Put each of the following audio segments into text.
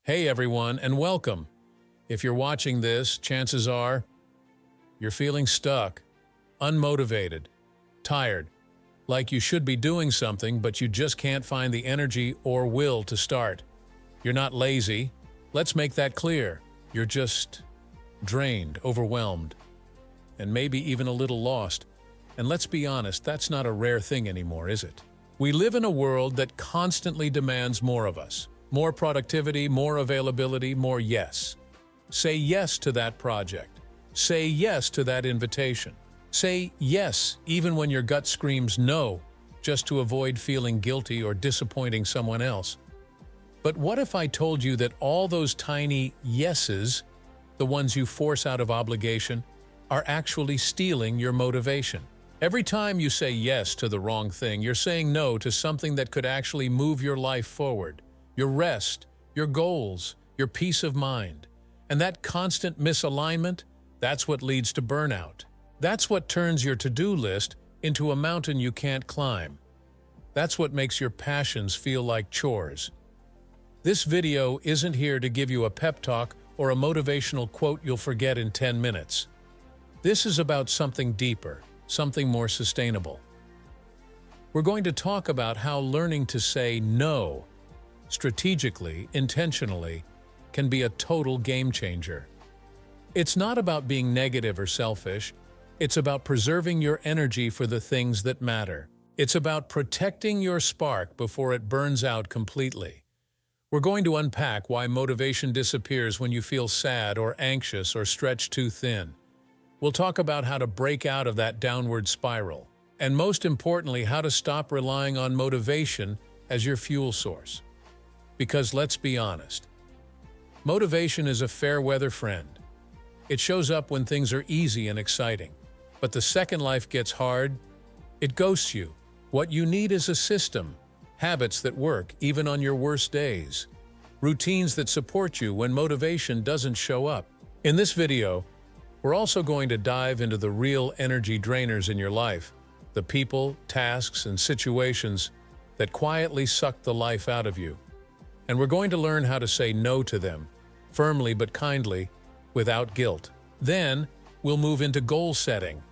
Hey everyone, and welcome. If you're watching this, chances are you're feeling stuck, unmotivated, tired, like you should be doing something, but you just can't find the energy or will to start. You're not lazy. Let's make that clear. You're just drained, overwhelmed, and maybe even a little lost. And let's be honest, that's not a rare thing anymore, is it? We live in a world that constantly demands more of us. More productivity, more availability, more yes. Say yes to that project. Say yes to that invitation. Say yes even when your gut screams no, just to avoid feeling guilty or disappointing someone else. But what if I told you that all those tiny yeses, the ones you force out of obligation, are actually stealing your motivation? Every time you say yes to the wrong thing, you're saying no to something that could actually move your life forward. Your rest, your goals, your peace of mind. And that constant misalignment, that's what leads to burnout. That's what turns your to-do list into a mountain you can't climb. That's what makes your passions feel like chores. This video isn't here to give you a pep talk or a motivational quote you'll forget in 10 minutes. This is about something deeper, something more sustainable. We're going to talk about how learning to say no strategically, intentionally, can be a total game changer. It's not about being negative or selfish. It's about preserving your energy for the things that matter. It's about protecting your spark before it burns out completely. We're going to unpack why motivation disappears when you feel sad or anxious or stretched too thin. We'll talk about how to break out of that downward spiral. And most importantly, how to stop relying on motivation as your fuel source. Because let's be honest, motivation is a fair-weather friend. It shows up when things are easy and exciting. But the second life gets hard, it ghosts you. What you need is a system, habits that work even on your worst days, routines that support you when motivation doesn't show up. In this video, we're also going to dive into the real energy drainers in your life, the people, tasks, and situations that quietly suck the life out of you. And we're going to learn how to say no to them, firmly but kindly, without guilt. Then, we'll move into goal setting.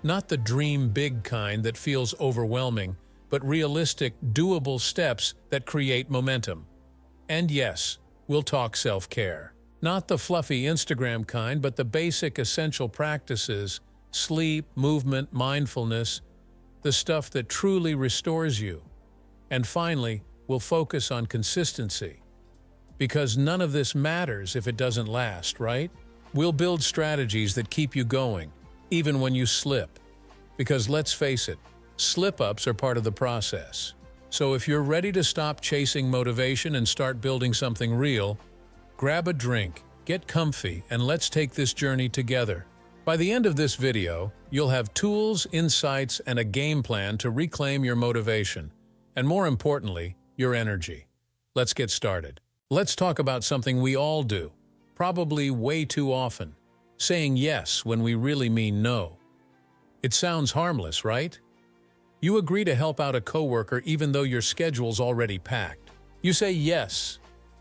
Not the dream big kind that feels overwhelming, but realistic, doable steps that create momentum. And yes, we'll talk self-care. Not the fluffy Instagram kind, but the basic essential practices, sleep, movement, mindfulness, the stuff that truly restores you. And finally, we'll focus on consistency. Because none of this matters if it doesn't last, right? We'll build strategies that keep you going, even when you slip. Because let's face it, slip-ups are part of the process. So if you're ready to stop chasing motivation and start building something real, grab a drink, get comfy, and let's take this journey together. By the end of this video, you'll have tools, insights, and a game plan to reclaim your motivation. And more importantly, your energy. Let's get started. Let's talk about something we all do, probably way too often, saying yes when we really mean no. It sounds harmless, right? You agree to help out a coworker even though your schedule's already packed. You say yes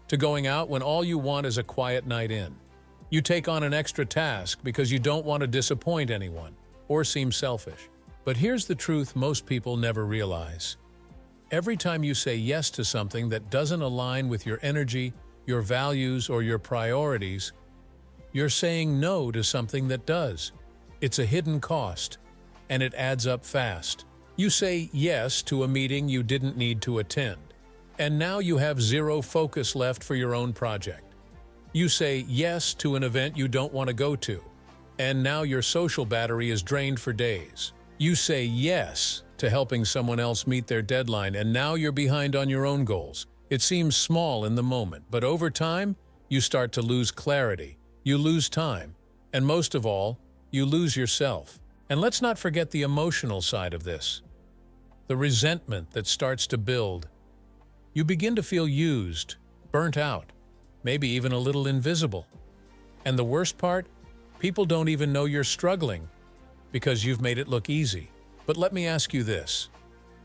to going out when all you want is a quiet night in. You take on an extra task because you don't want to disappoint anyone or seem selfish. But here's the truth most people never realize. Every time you say yes to something that doesn't align with your energy, your values, or your priorities, you're saying no to something that does. It's a hidden cost, and it adds up fast. You say yes to a meeting you didn't need to attend, and now you have zero focus left for your own project. You say yes to an event you don't want to go to, and now your social battery is drained for days. You say yes to helping someone else meet their deadline, and now you're behind on your own goals. It seems small in the moment, but over time, you start to lose clarity, you lose time, and most of all, you lose yourself. And let's not forget the emotional side of this. The resentment that starts to build. You begin to feel used, burnt out, maybe even a little invisible. And the worst part? People don't even know you're struggling because you've made it look easy. But let me ask you this.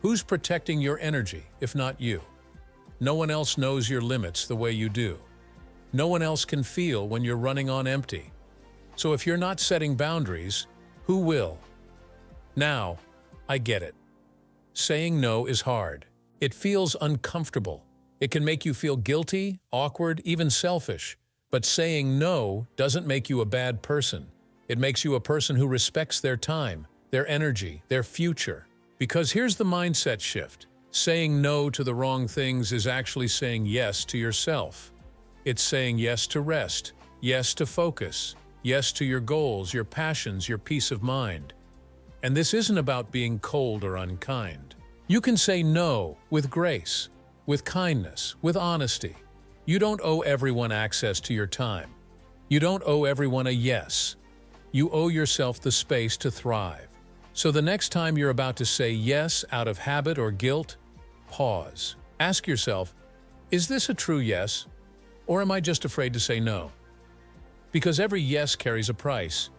Who's protecting your energy, if not you? No one else knows your limits the way you do. no one else can feel when you're running on empty. So if you're not setting boundaries, who will? Now, I get it. Saying no is hard. It feels uncomfortable. It can make you feel guilty, awkward, even selfish. But saying no doesn't make you a bad person. It makes you a person who respects their time, their energy, their future. Because here's the mindset shift. Saying no to the wrong things is actually saying yes to yourself. It's saying yes to rest, yes to focus, yes to your goals, your passions, your peace of mind. And this isn't about being cold or unkind. You can say no with grace, with kindness, with honesty. You don't owe everyone access to your time. You don't owe everyone a yes. You owe yourself the space to thrive. So the next time you're about to say yes out of habit or guilt, pause. Ask yourself, is this a true yes? Or am I just afraid to say no? Because every yes carries a price.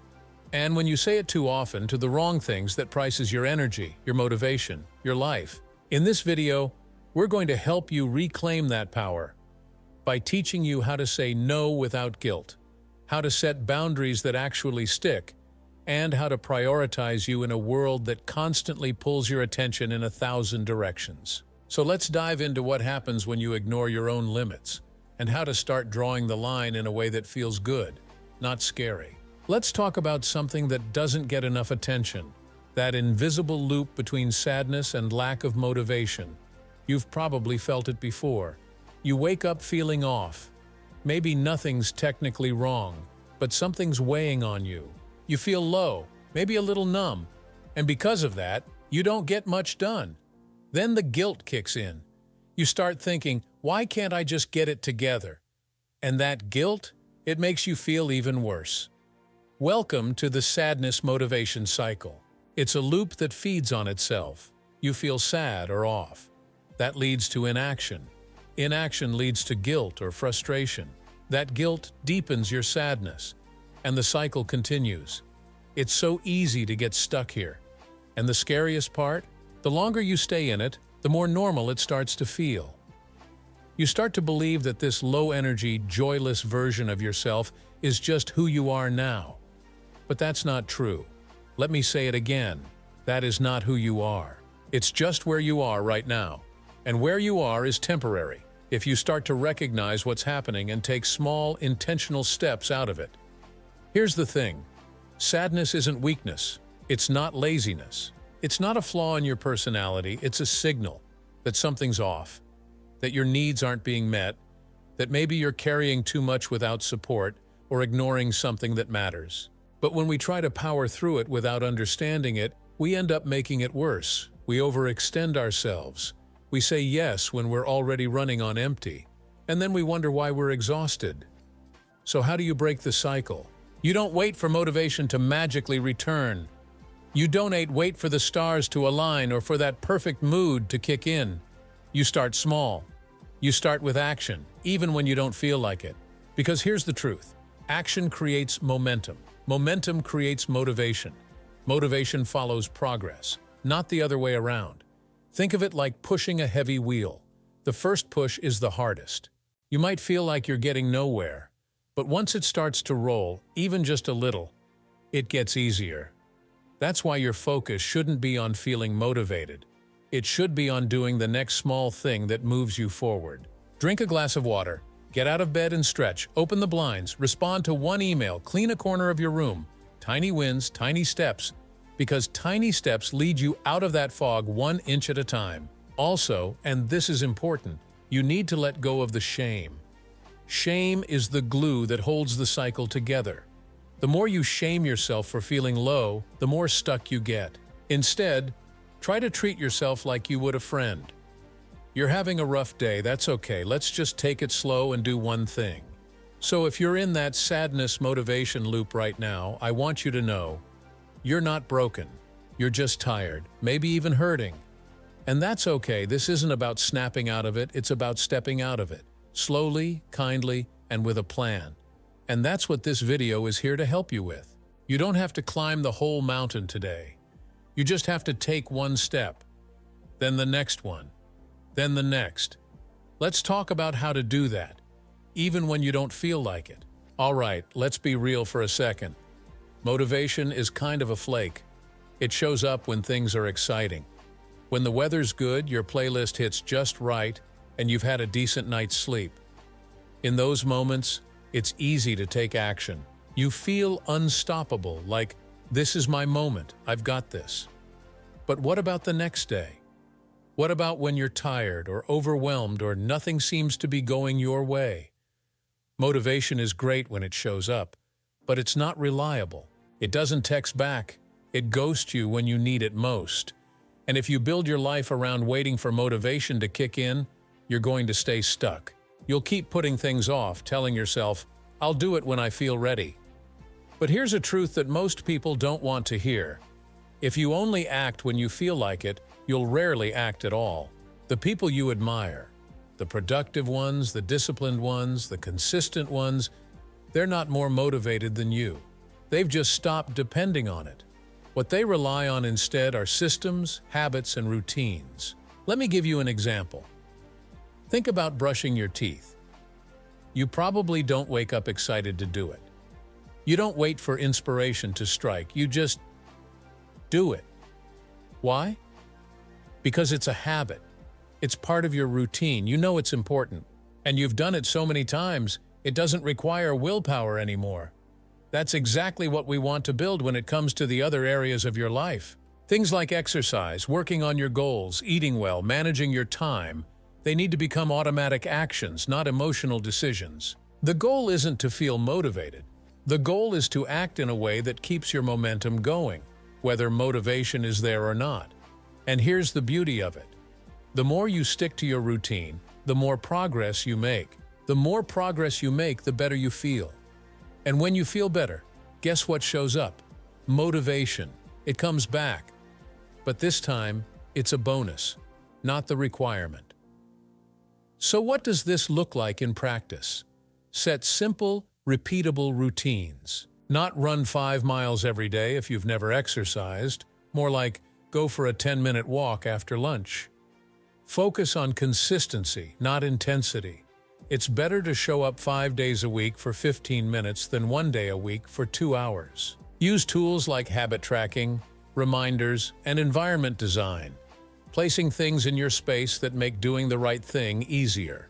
And when you say it too often to the wrong things, that price is your energy, your motivation, your life. In this video, we're going to help you reclaim that power by teaching you how to say no without guilt, how to set boundaries that actually stick, and how to prioritize you in a world that constantly pulls your attention in 1,000 directions. So let's dive into what happens when you ignore your own limits, and how to start drawing the line in a way that feels good, not scary. Let's talk about something that doesn't get enough attention, that invisible loop between sadness and lack of motivation. You've probably felt it before. You wake up feeling off. Maybe nothing's technically wrong, but something's weighing on you. You feel low, maybe a little numb, and because of that, you don't get much done. Then the guilt kicks in. You start thinking, why can't I just get it together? And that guilt, it makes you feel even worse. Welcome to the sadness motivation cycle. It's a loop that feeds on itself. You feel sad or off. That leads to inaction. Inaction leads to guilt or frustration. That guilt deepens your sadness, and the cycle continues. It's so easy to get stuck here. And the scariest part? The longer you stay in it, the more normal it starts to feel. You start to believe that this low-energy, joyless version of yourself is just who you are now. But that's not true. Let me say it again. That is not who you are. It's just where you are right now. And where you are is temporary, if you start to recognize what's happening and take small, intentional steps out of it. Here's the thing. Sadness isn't weakness. It's not laziness. It's not a flaw in your personality. It's a signal that something's off, that your needs aren't being met, that maybe you're carrying too much without support or ignoring something that matters. But when we try to power through it without understanding it, we end up making it worse. We overextend ourselves. We say yes when we're already running on empty, and then we wonder why we're exhausted. So how do you break the cycle? You don't wait for motivation to magically return. You don't wait for the stars to align or for that perfect mood to kick in. You start small. You start with action, even when you don't feel like it. Because here's the truth. Action creates momentum. Momentum creates motivation. Motivation follows progress, not the other way around. Think of it like pushing a heavy wheel. The first push is the hardest. You might feel like you're getting nowhere, but once it starts to roll, even just a little, it gets easier. That's why your focus shouldn't be on feeling motivated. It should be on doing the next small thing that moves you forward. Drink a glass of water, get out of bed and stretch, open the blinds, respond to one email, clean a corner of your room. Tiny wins, tiny steps, because tiny steps lead you out of that fog 1 inch at a time. Also, and this is important, you need to let go of the shame. Shame is the glue that holds the cycle together. The more you shame yourself for feeling low, the more stuck you get. Instead, try to treat yourself like you would a friend. You're having a rough day, that's okay. Let's just take it slow and do one thing. So if you're in that sadness motivation loop right now, I want you to know, you're not broken. You're just tired, maybe even hurting. And that's okay. This isn't about snapping out of it, it's about stepping out of it. Slowly, kindly, and with a plan. And that's what this video is here to help you with. You don't have to climb the whole mountain today. You just have to take one step, then the next one, then the next. Let's talk about how to do that. even when you don't feel like it. All right, let's be real for a second. Motivation is kind of a flake. It shows up when things are exciting. When the weather's good, your playlist hits just right, and you've had a decent night's sleep. In those moments, it's easy to take action. You feel unstoppable, like, this is my moment, I've got this. But what about the next day? What about when you're tired or overwhelmed or nothing seems to be going your way? Motivation is great when it shows up, but it's not reliable. It doesn't text back. It ghosts you when you need it most. And if you build your life around waiting for motivation to kick in, you're going to stay stuck. You'll keep putting things off, telling yourself, I'll do it when I feel ready. But here's a truth that most people don't want to hear. If you only act when you feel like it, you'll rarely act at all. The people you admire, the productive ones, the disciplined ones, the consistent ones, they're not more motivated than you. They've just stopped depending on it. What they rely on instead are systems, habits, and routines. Let me give you an example. Think about brushing your teeth. You probably don't wake up excited to do it. You don't wait for inspiration to strike, you just do it. Why? Because it's a habit. It's part of your routine. You know it's important. And you've done it so many times, it doesn't require willpower anymore. That's exactly what we want to build when it comes to the other areas of your life. Things like exercise, working on your goals, eating well, managing your time, they need to become automatic actions, not emotional decisions. The goal isn't to feel motivated. The goal is to act in a way that keeps your momentum going, whether motivation is there or not. And here's the beauty of it. The more you stick to your routine, the more progress you make. The more progress you make, the better you feel. And when you feel better, guess what shows up? Motivation. It comes back. But this time, it's a bonus, not the requirement. So what does this look like in practice? Set simple, repeatable routines. Not run 5 miles every day if you've never exercised. More like go for a 10-minute walk after lunch. Focus on consistency, not intensity. It's better to show up 5 days a week for 15 minutes than 1 day a week for 2 hours. Use tools like habit tracking, reminders, and environment design, placing things in your space that make doing the right thing easier.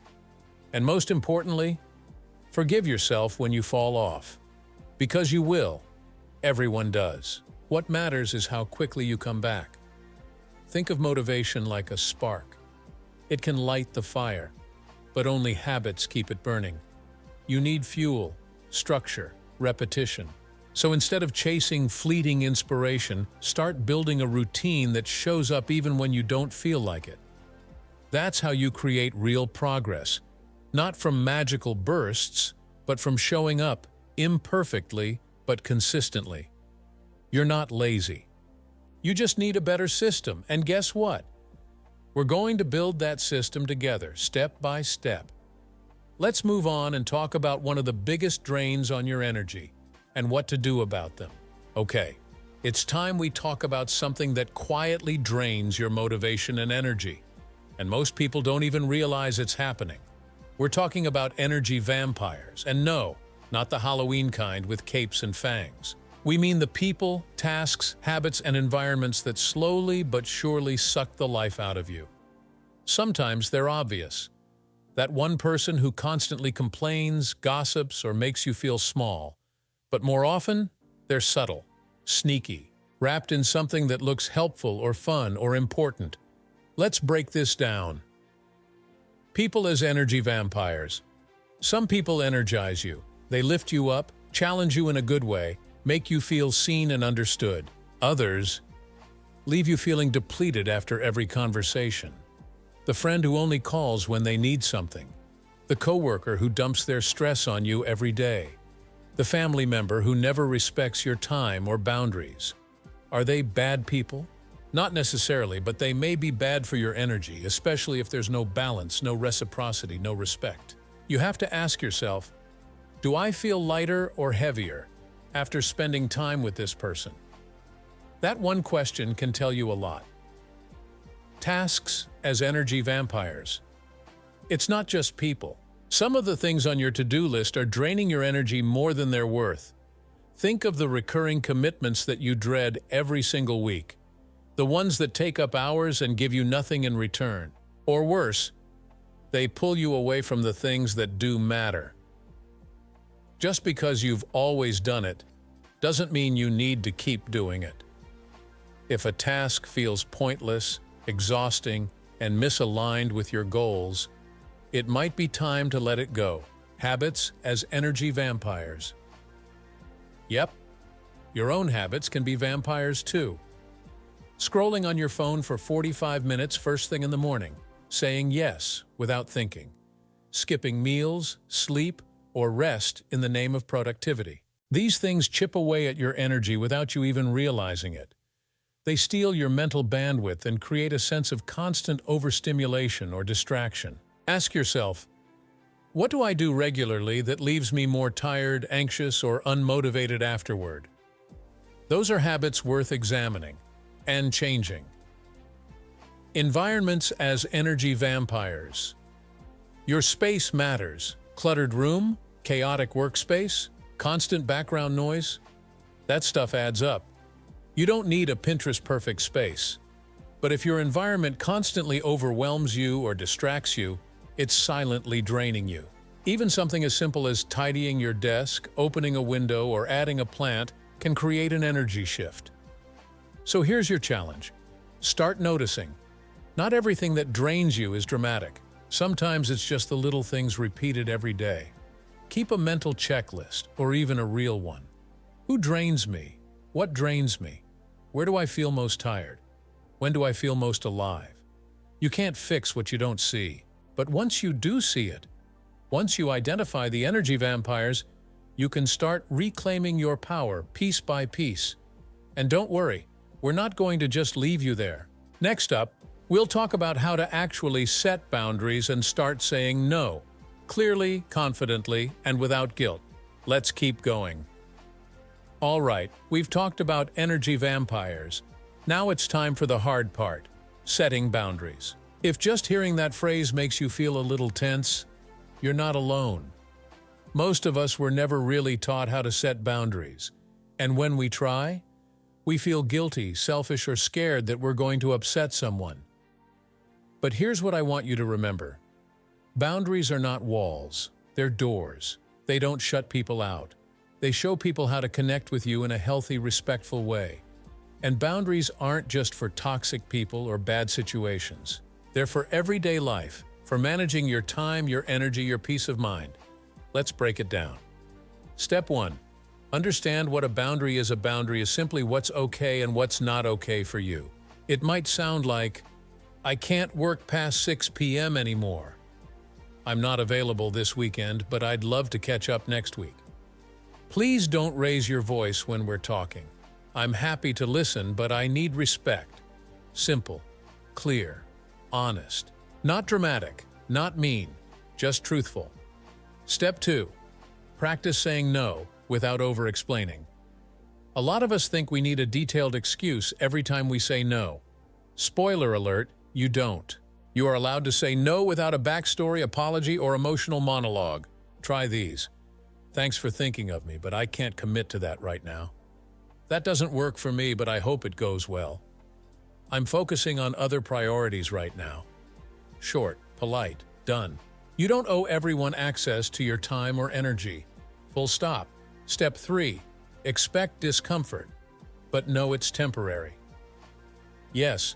And most importantly, forgive yourself when you fall off. Because you will. Everyone does. What matters is how quickly you come back. Think of motivation like a spark. It can light the fire, but only habits keep it burning. You need fuel, structure, repetition. So instead of chasing fleeting inspiration, start building a routine that shows up even when you don't feel like it. That's how you create real progress, not from magical bursts, but from showing up imperfectly but consistently. You're not lazy. You just need a better system, and guess what? We're going to build that system together, step by step. Let's move on and talk about one of the biggest drains on your energy and what to do about them. Okay, it's time we talk about something that quietly drains your motivation and energy, and most people don't even realize it's happening. We're talking about energy vampires, and no, not the Halloween kind with capes and fangs. We mean the people, tasks, habits, and environments that slowly but surely suck the life out of you. Sometimes they're obvious. That one person who constantly complains, gossips, or makes you feel small. But more often, they're subtle, sneaky, wrapped in something that looks helpful or fun or important. Let's break this down. People as energy vampires. Some people energize you. They lift you up, challenge you in a good way, make you feel seen and understood. Others leave you feeling depleted after every conversation. The friend who only calls when they need something. The coworker who dumps their stress on you every day. The family member who never respects your time or boundaries. Are they bad people? Not necessarily, but they may be bad for your energy, especially if there's no balance, no reciprocity, no respect. You have to ask yourself, do I feel lighter or heavier after spending time with this person? That one question can tell you a lot. Tasks as energy vampires. It's not just people. Some of the things on your to-do list are draining your energy more than they're worth. Think of the recurring commitments that you dread every single week. The ones that take up hours and give you nothing in return. Or worse, they pull you away from the things that do matter. Just because you've always done it doesn't mean you need to keep doing it. If a task feels pointless, exhausting, and misaligned with your goals, it might be time to let it go. Habits as energy vampires. Yep, your own habits can be vampires too. Scrolling on your phone for 45 minutes first thing in the morning, saying yes without thinking, skipping meals, sleep, or rest in the name of productivity. These things chip away at your energy without you even realizing it. They steal your mental bandwidth and create a sense of constant overstimulation or distraction. Ask yourself, what do I do regularly that leaves me more tired, anxious, or unmotivated afterward? Those are habits worth examining and changing. Environments as energy vampires. Your space matters. Cluttered room, chaotic workspace, constant background noise. That stuff adds up. You don't need a Pinterest-perfect space. But if your environment constantly overwhelms you or distracts you, it's silently draining you. Even something as simple as tidying your desk, opening a window, or adding a plant can create an energy shift. So here's your challenge. Start noticing. Not everything that drains you is dramatic. Sometimes it's just the little things repeated every day. Keep a mental checklist, or even a real one. Who drains me? What drains me? Where do I feel most tired? When do I feel most alive? You can't fix what you don't see. But once you do see it, once you identify the energy vampires, you can start reclaiming your power piece by piece. And don't worry, we're not going to just leave you there. Next up, we'll talk about how to actually set boundaries and start saying no, clearly, confidently, and without guilt. Let's keep going. All right, we've talked about energy vampires. Now it's time for the hard part, setting boundaries. If just hearing that phrase makes you feel a little tense, you're not alone. Most of us were never really taught how to set boundaries. And when we try, we feel guilty, selfish, or scared that we're going to upset someone. But here's what I want you to remember. Boundaries are not walls, they're doors. They don't shut people out. They show people how to connect with you in a healthy, respectful way. And boundaries aren't just for toxic people or bad situations. They're for everyday life, for managing your time, your energy, your peace of mind. Let's break it down. Step 1. Understand what a boundary is. A boundary is simply what's okay and what's not okay for you. It might sound like, I can't work past 6 p.m. anymore. I'm not available this weekend, but I'd love to catch up next week. Please don't raise your voice when we're talking. I'm happy to listen, but I need respect. Simple, clear, honest. Not dramatic, not mean, just truthful. Step 2. Practice saying no without over-explaining. A lot of us think we need a detailed excuse every time we say no. Spoiler alert, you don't. You are allowed to say no without a backstory, apology, or emotional monologue. Try these. Thanks for thinking of me, but I can't commit to that right now. That doesn't work for me, but I hope it goes well. I'm focusing on other priorities right now. Short, polite, done. You don't owe everyone access to your time or energy. Full stop. Step 3. Expect discomfort, but know it's temporary. Yes,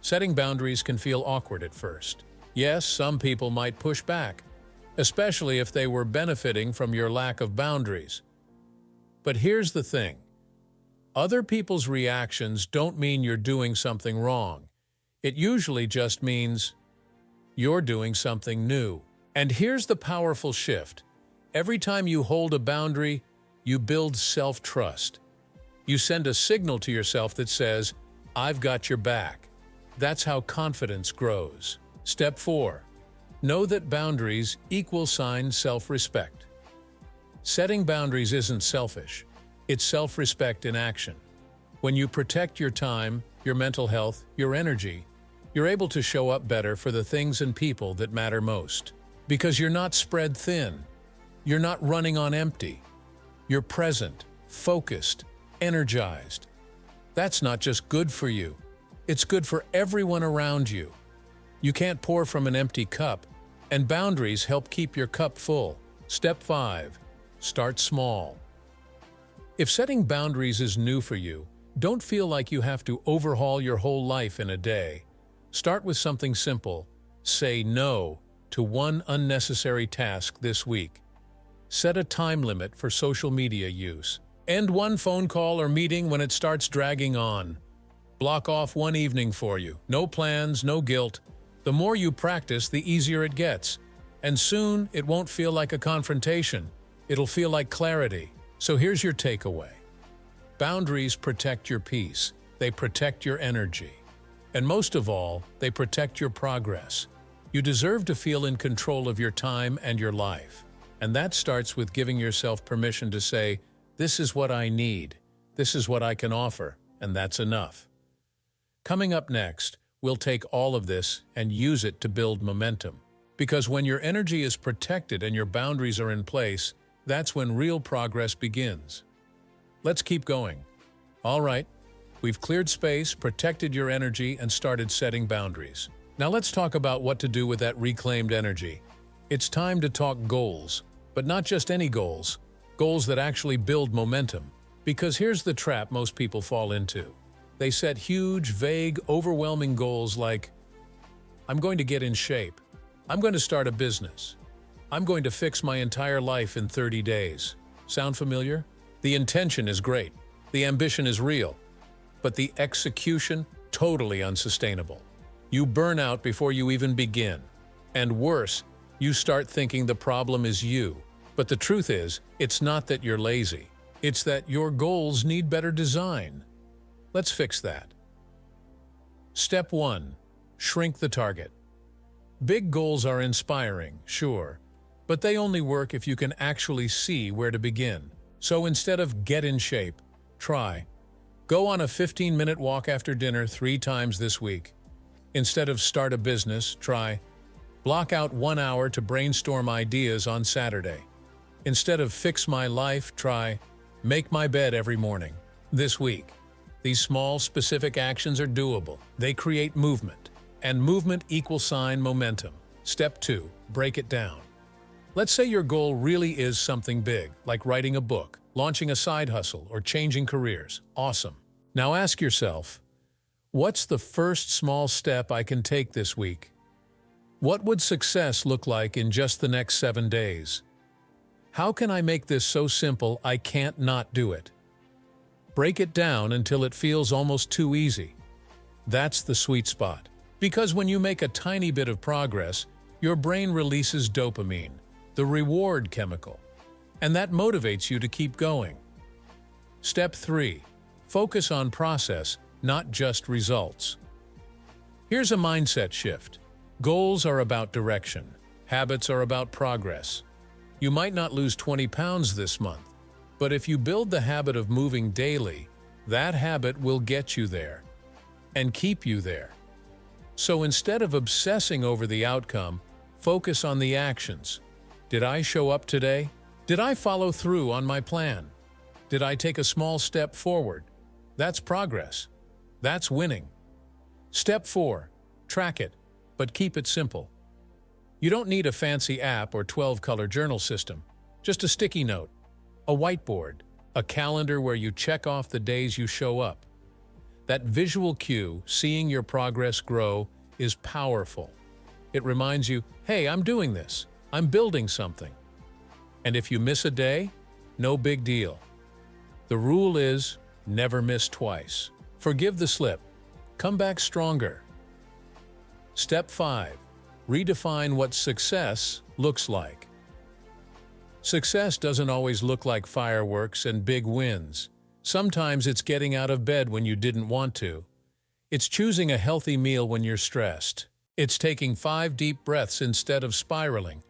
setting boundaries can feel awkward at first. Yes, some people might push back, especially if they were benefiting from your lack of boundaries. But here's the thing. Other people's reactions don't mean you're doing something wrong. It usually just means you're doing something new. And here's the powerful shift. Every time you hold a boundary, you build self-trust. You send a signal to yourself that says, I've got your back. That's how confidence grows. Step 4. Know that boundaries equal self-respect. Setting boundaries isn't selfish. It's self-respect in action. When you protect your time, your mental health, your energy, you're able to show up better for the things and people that matter most. Because you're not spread thin. You're not running on empty. You're present, focused, energized. That's not just good for you. It's good for everyone around you. You can't pour from an empty cup, and boundaries help keep your cup full. Step 5. Start small. If setting boundaries is new for you, don't feel like you have to overhaul your whole life in a day. Start with something simple. Say no to one unnecessary task this week. Set a time limit for social media use. End one phone call or meeting when it starts dragging on. Block off one evening for you. No plans, no guilt. The more you practice, the easier it gets. And soon, it won't feel like a confrontation. It'll feel like clarity. So here's your takeaway. Boundaries protect your peace. They protect your energy. And most of all, they protect your progress. You deserve to feel in control of your time and your life. And that starts with giving yourself permission to say, this is what I need. This is what I can offer. And that's enough. Coming up next, we'll take all of this and use it to build momentum. Because when your energy is protected and your boundaries are in place, that's when real progress begins. Let's keep going. All right, we've cleared space, protected your energy, and started setting boundaries. Now let's talk about what to do with that reclaimed energy. It's time to talk goals, but not just any goals. Goals that actually build momentum. Because here's the trap most people fall into. They set huge, vague, overwhelming goals like, I'm going to get in shape. I'm going to start a business. I'm going to fix my entire life in 30 days. Sound familiar? The intention is great. The ambition is real. But the execution, totally unsustainable. You burn out before you even begin. And worse, you start thinking the problem is you. But the truth is, it's not that you're lazy. It's that your goals need better design. Let's fix that. Step 1. Shrink the target. Big goals are inspiring, sure, but they only work if you can actually see where to begin. So instead of get in shape, try. Go on a 15-minute walk after dinner 3 times this week. Instead of start a business, try. Block out 1 hour to brainstorm ideas on Saturday. Instead of fix my life, try. Make my bed every morning. This week. These small, specific actions are doable. They create movement. And movement equals momentum. Step 2. Break it down. Let's say your goal really is something big, like writing a book, launching a side hustle, or changing careers. Awesome. Now ask yourself, what's the first small step I can take this week? What would success look like in just the next 7 days? How can I make this so simple I can't not do it? Break it down until it feels almost too easy. That's the sweet spot. Because when you make a tiny bit of progress, your brain releases dopamine, the reward chemical, and that motivates you to keep going. Step 3. Focus on process, not just results. Here's a mindset shift. Goals are about direction. Habits are about progress. You might not lose 20 pounds this month, but if you build the habit of moving daily, that habit will get you there and keep you there. So instead of obsessing over the outcome, focus on the actions. Did I show up today? Did I follow through on my plan? Did I take a small step forward? That's progress. That's winning. Step 4. Track it, but keep it simple. You don't need a fancy app or 12-color journal system. Just a sticky note, a whiteboard, a calendar where you check off the days you show up. That visual cue, seeing your progress grow, is powerful. It reminds you, hey, I'm doing this. I'm building something. And if you miss a day, no big deal. The rule is, never miss twice. Forgive the slip. Come back stronger. Step 5. Redefine what success looks like. Success doesn't always look like fireworks and big wins. Sometimes it's getting out of bed when you didn't want to. It's choosing a healthy meal when you're stressed. It's taking 5 deep breaths instead of spiraling.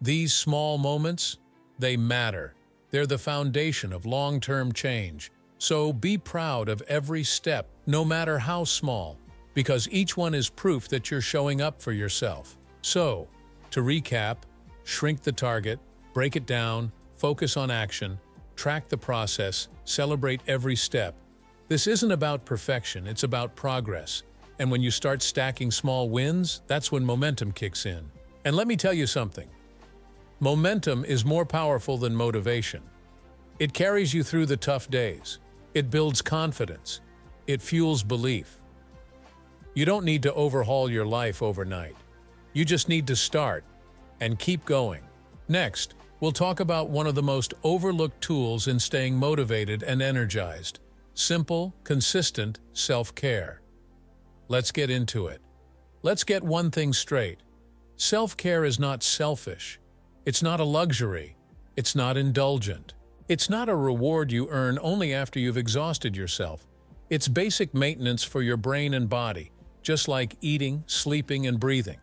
These small moments, they matter. They're the foundation of long-term change. So be proud of every step, no matter how small, because each one is proof that you're showing up for yourself. So, to recap, Shrink the target, break it down, focus on action, track the process, celebrate every step. This isn't about perfection, it's about progress. And when you start stacking small wins, that's when momentum kicks in. And let me tell you something. Momentum is more powerful than motivation. It carries you through the tough days. It builds confidence. It fuels belief. You don't need to overhaul your life overnight. You just need to start and keep going. Next, we'll talk about one of the most overlooked tools in staying motivated and energized. Simple, consistent self-care. Let's get into it. Let's get one thing straight. Self-care is not selfish. It's not a luxury. It's not indulgent. It's not a reward you earn only after you've exhausted yourself. It's basic maintenance for your brain and body, just like eating, sleeping, and breathing.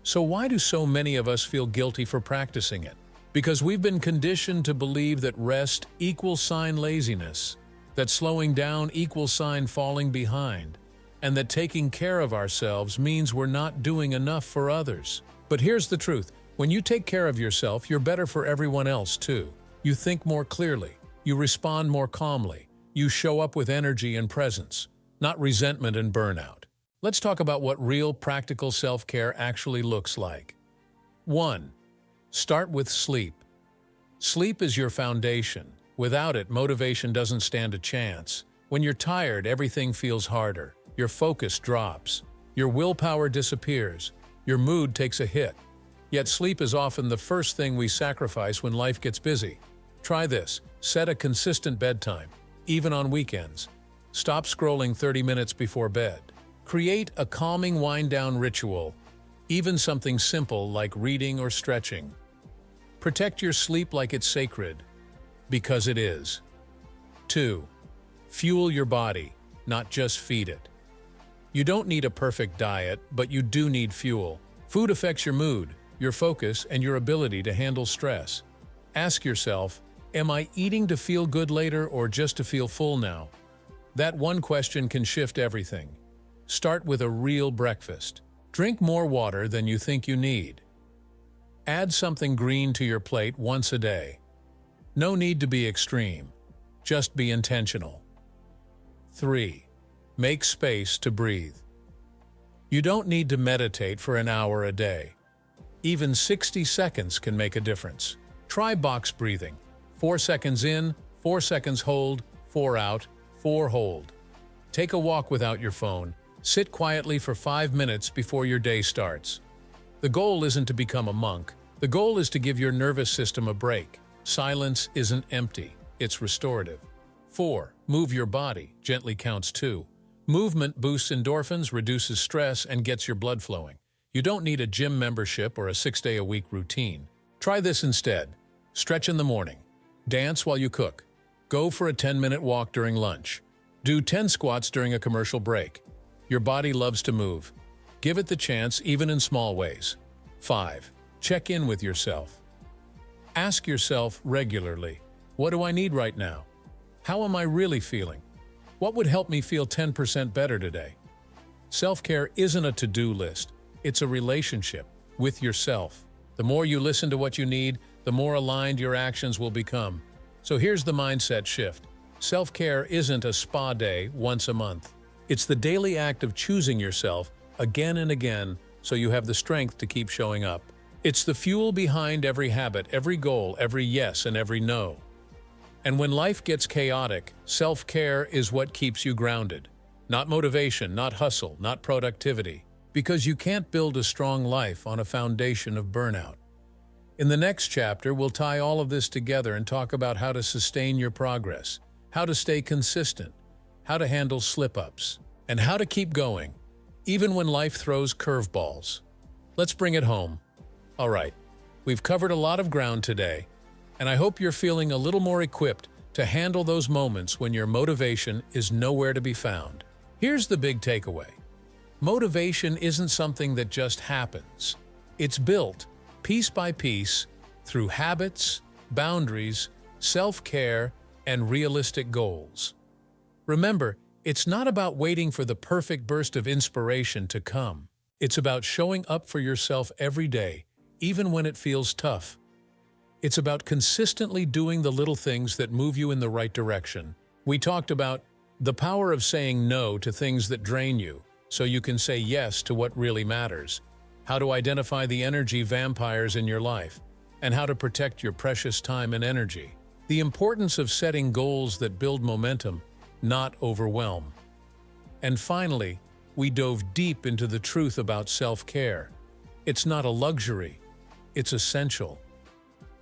So why do so many of us feel guilty for practicing it? Because we've been conditioned to believe that rest equals sign laziness, that slowing down equals sign falling behind, and that taking care of ourselves means we're not doing enough for others. But here's the truth. When you take care of yourself, you're better for everyone else too. You think more clearly. You respond more calmly. You show up with energy and presence, not resentment and burnout. Let's talk about what real practical self-care actually looks like. 1. Start with sleep. Sleep is your foundation. Without it, motivation doesn't stand a chance. When you're tired, everything feels harder. Your focus drops. Your willpower disappears. Your mood takes a hit. Yet sleep is often the first thing we sacrifice when life gets busy. Try this. Set a consistent bedtime, even on weekends. Stop scrolling 30 minutes before bed. Create a calming wind-down ritual, even something simple like reading or stretching. Protect your sleep like it's sacred, because it is. 2. Fuel your body, not just feed it. You don't need a perfect diet, but you do need fuel. Food affects your mood, your focus, and your ability to handle stress. Ask yourself, am I eating to feel good later or just to feel full now? That one question can shift everything. Start with a real breakfast. Drink more water than you think you need. Add something green to your plate once a day. No need to be extreme. Just be intentional. 3. Make space to breathe. You don't need to meditate for an hour a day. Even 60 seconds can make a difference. Try box breathing. 4 seconds in, 4 seconds hold, 4 out, 4 hold. Take a walk without your phone. Sit quietly for 5 minutes before your day starts. The goal isn't to become a monk. The goal is to give your nervous system a break. Silence isn't empty, it's restorative. 4. Move your body. Gently counts 2. Movement boosts endorphins, reduces stress, and gets your blood flowing. You don't need a gym membership or a 6-day-a-week routine. Try this instead. Stretch in the morning. Dance while you cook. Go for a 10-minute walk during lunch. Do 10 squats during a commercial break. Your body loves to move. Give it the chance, even in small ways. 5. Check in with yourself. Ask yourself regularly, what do I need right now? How am I really feeling? What would help me feel 10% better today? Self-care isn't a to-do list. It's a relationship with yourself. The more you listen to what you need, the more aligned your actions will become. So here's the mindset shift. Self-care isn't a spa day once a month. It's the daily act of choosing yourself again and again so you have the strength to keep showing up. It's the fuel behind every habit, every goal, every yes, and every no. And when life gets chaotic, self-care is what keeps you grounded. Not motivation, not hustle, not productivity. Because you can't build a strong life on a foundation of burnout. In the next chapter, we'll tie all of this together and talk about how to sustain your progress, how to stay consistent, how to handle slip-ups, and how to keep going, even when life throws curveballs. Let's bring it home. All right, we've covered a lot of ground today, and I hope you're feeling a little more equipped to handle those moments when your motivation is nowhere to be found. Here's the big takeaway. Motivation isn't something that just happens. It's built, piece by piece, through habits, boundaries, self-care, and realistic goals. Remember, it's not about waiting for the perfect burst of inspiration to come. It's about showing up for yourself every day, even when it feels tough. It's about consistently doing the little things that move you in the right direction. We talked about the power of saying no to things that drain you, so you can say yes to what really matters, how to identify the energy vampires in your life, and how to protect your precious time and energy. The importance of setting goals that build momentum, not overwhelm. And finally, we dove deep into the truth about self-care. It's not a luxury, it's essential.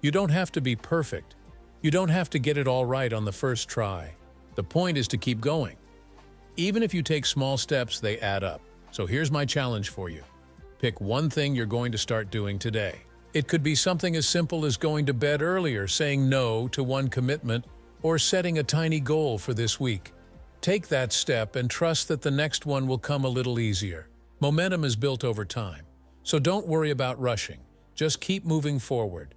You don't have to be perfect. You don't have to get it all right on the first try. The point is to keep going. Even if you take small steps, they add up. So here's my challenge for you. Pick one thing you're going to start doing today. It could be something as simple as going to bed earlier, saying no to one commitment, or setting a tiny goal for this week. Take that step and trust that the next one will come a little easier. Momentum is built over time, so don't worry about rushing. Just keep moving forward.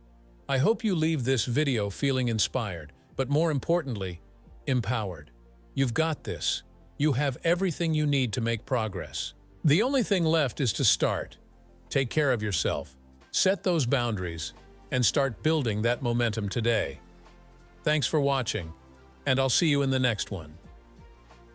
I hope you leave this video feeling inspired, but more importantly, empowered. You've got this. You have everything you need to make progress. The only thing left is to start. Take care of yourself, set those boundaries, and start building that momentum today. Thanks for watching, and I'll see you in the next one.